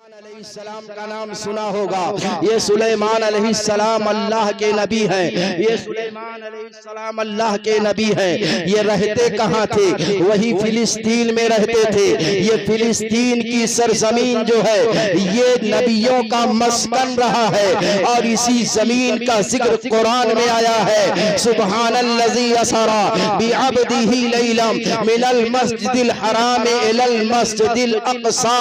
علیہ السلام کا نام سنا ہوگا. یہ سلیمان علیہ السلام اللہ کے نبی ہیں. یہ سلیمان علیہ السلام اللہ کے نبی ہیں. یہ رہتے کہاں تھے؟ وہی فلسطین میں رہتے تھے. یہ فلسطین کی سرزمین جو ہے یہ نبیوں کا مسکن رہا ہے اور اسی زمین کا ذکر قرآن میں آیا ہے. سبحان الذی اسری بعبدہ لیلا من المسجد الحرام الی المسجد الاقصی.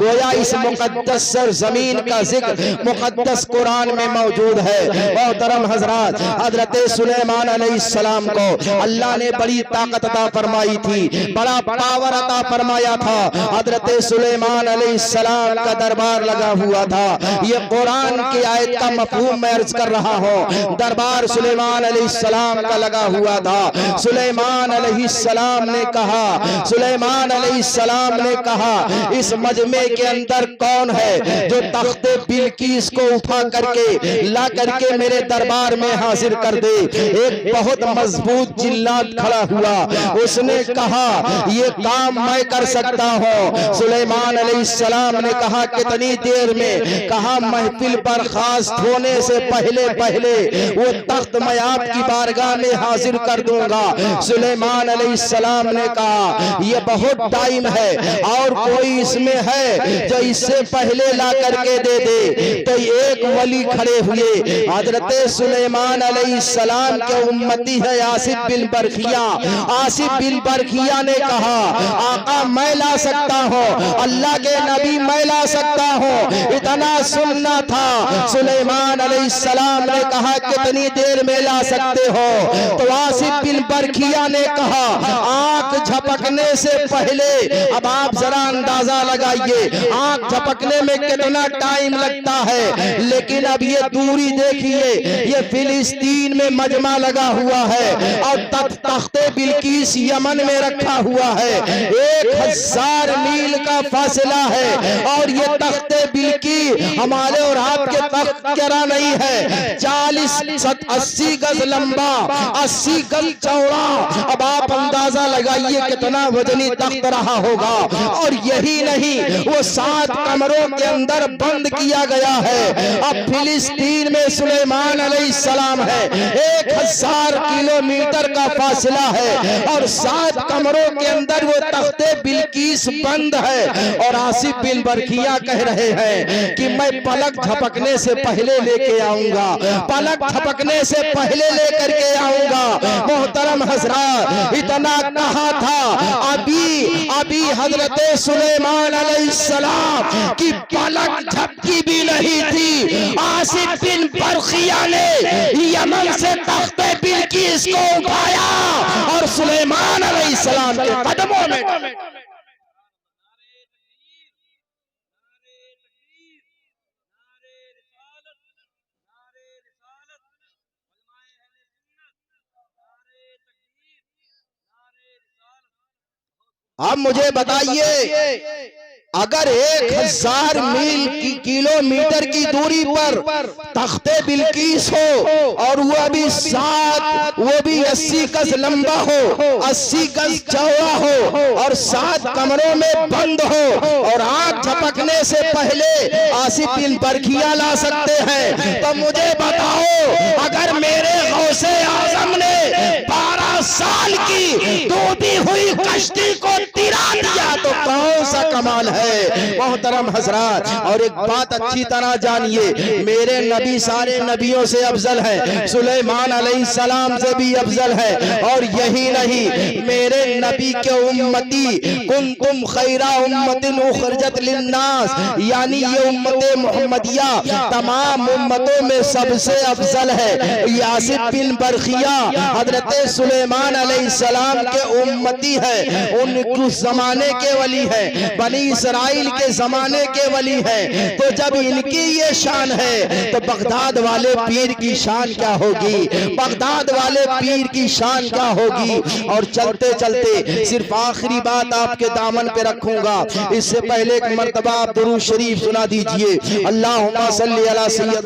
گویا اس مقدس سرزمین کا ذکر مقدس قرآن میں موجود ہے. محترم حضرات، حضرت سلیمان علیہ السلام کو اللہ نے بڑی طاقت عطا فرمائی تھی، بڑا پاور عطا فرمایا تھا. حضرت سلیمان علیہ السلام کا دربار لگا ہوا تھا. یہ قرآن کی آیت کا مفہوم میں عرض کر رہا ہوں. دربار سلیمان علیہ السلام کا لگا ہوا تھا. سلیمان علیہ السلام نے کہا اس مجمع کے اندر کون ہے جو تخت بلقیس کو اٹھا کر کے لا کر کے میرے دربار میں حاضر کر دے. ایک بہت مضبوط جلاد کھڑا ہوا. اس نے کہا یہ کام میں کر سکتا ہوں. سلیمان علیہ السلام نے کہا کتنی دیر میں؟ کہا محفل برخاست ہونے سے پہلے وہ تخت میں آپ کی بارگاہ میں حاضر کر دوں گا. سلیمان علیہ السلام نے کہا یہ بہت ٹائم ہے اور کوئی اس میں ہے جو اس سے پہلے لا کر کے دے دے. تو ایک ولی کھڑے ہوئے. حضرت سلیمان علیہ السلام کے امتی ہے آصف بن برخیہ. آصف بن برخیہ نے کہا آقا میں لا سکتا ہوں، اللہ کے نبی میں لا سکتا ہوں. اتنا سننا تھا. سلیمان علیہ السلام نے کہا کتنی دیر میں لا سکتے ہو؟ تو آصف بن برخیہ نے کہا آنکھ جھپکنے سے پہلے. اب آپ ذرا اندازہ لگائیے آنکھ جھپکنے میں کتنا ٹائم لگتا ہے. لیکن اب یہ دوری دیکھیے، یہ فلسطین میں مجمع لگا ہوا ہے اور تخت بلقیس یمن میں رکھا ہوا ہے. 1000 میل کا فاصلہ ہے اور یہ تخت بلقیس ہمارے اور آپ کے تخت کرا نہیں ہے. 40-80 گز لمبا، 80 گز چوڑا. اب آپ اندازہ لگائیے کتنا وزنی تخت رہا ہوگا. اور یہی نہیں، وہ 7 کمروں کے اندر بند کیا گیا ہے. اب فلسطین میں سلیمان علیہ السلام ہے، 1000 کلومیٹر کا فاصلہ ہے اور 7 کمروں کے اندر وہ تخت بلقیس بند ہے. اور آصف بن برخیہ کہہ رہے ہیں کہ میں پلک جھپکنے سے پہلے لے کے آؤں گا، پلک جھپکنے سے پہلے لے کر کے آؤں گا. محترم حضرات، اتنا کہا تھا ابھی حضرت سلیمان علیہ السلام کی پلک جھپکی بھی نہیں تھی. آصف بن برخیہ نے یمن سے تخت بلقیس کو اٹھایا اور سلیمان علیہ السلام کے قدموں میں اب مجھے بتائیے اگر 1000 میل کی کلومیٹر کی دوری پر تخت بلقیس ہو اور وہ بھی 80 گز لمبا ہو، 80 گز چوڑا ہو اور 7 کمروں میں بند ہو اور آنکھ جھپکنے سے پہلے آصف بن برخیہ لا سکتے ہیں، تو مجھے بتاؤ اگر میرے غوث اعظم نے 12 سال کی ڈوبی ہوئی کشتی کو تیرا دیا تو کون سا کمال ہے؟ محترم حضرات، اور ایک بات اچھی طرح جانیے، میرے نبی سارے نبیوں سے افضل ہے، سلیمان علیہ السلام سے بھی افضل ہے. اور یہی نہیں، میرے نبی کے امتی کنتم خیر امت اخرجت للناس، یعنی یہ امت محمدیہ تمام امتوں میں سب سے افضل ہے. یہ آصف بن برخیہ حضرت سلیمان علیہ السلام کے امتی ہے، ان کو زمانے کے ولی ہے، بنی اسرائیل کے زمانے کے ولی ہیں. تو جب ان کی یہ شان ہے تو بغداد والے پیر کی شان کیا ہوگی؟ بغداد والے پیر کی شان کیا ہوگی؟ اور چلتے چلتے صرف آخری بات آپ کے دامن پہ رکھوں گا. اس سے پہلے ایک مرتبہ آپ درود شریف سنا دیجئے. اللہم صلی علی سید